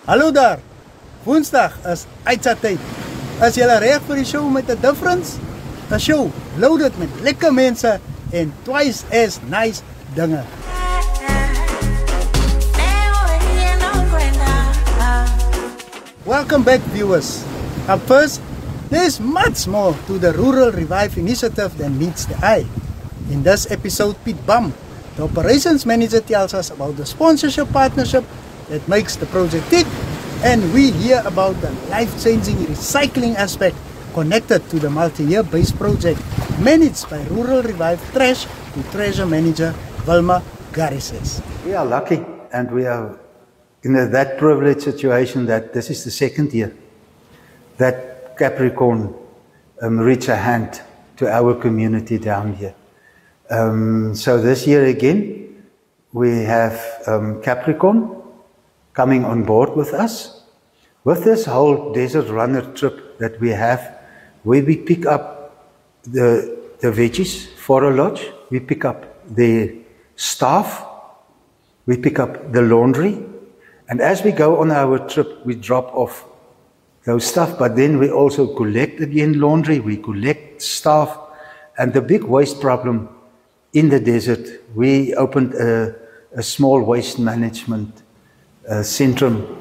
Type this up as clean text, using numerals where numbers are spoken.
Hallo daar. Woensdag is uitsattyd. Is julle reg vir die show met 'n difference? 'n Show loaded met lekker mense en twice as nice dinge. Welcome back, viewers. Up first, there's much more to the Rural Revive initiative than meets the eye. In this episode, Piet Bam, the operations manager, tells us about the sponsorship partnership that makes the project tick, and we hear about the life-changing recycling aspect connected to the multi-year base project managed by Rural Revive Trash to Treasure Manager Wilma Garrises. We are lucky, and we are in that privileged situation that this is the second year that Capricorn reached a hand to our community down here. So this year again, we have Capricorn coming on board with us. With this whole Desert Runner trip that we have, where we pick up the veggies for a lodge, we pick up the staff, we pick up the laundry, and as we go on our trip, we drop off those stuff, but then we also collect again laundry, we collect staff, and the big waste problem in the desert, we opened a small waste management centrum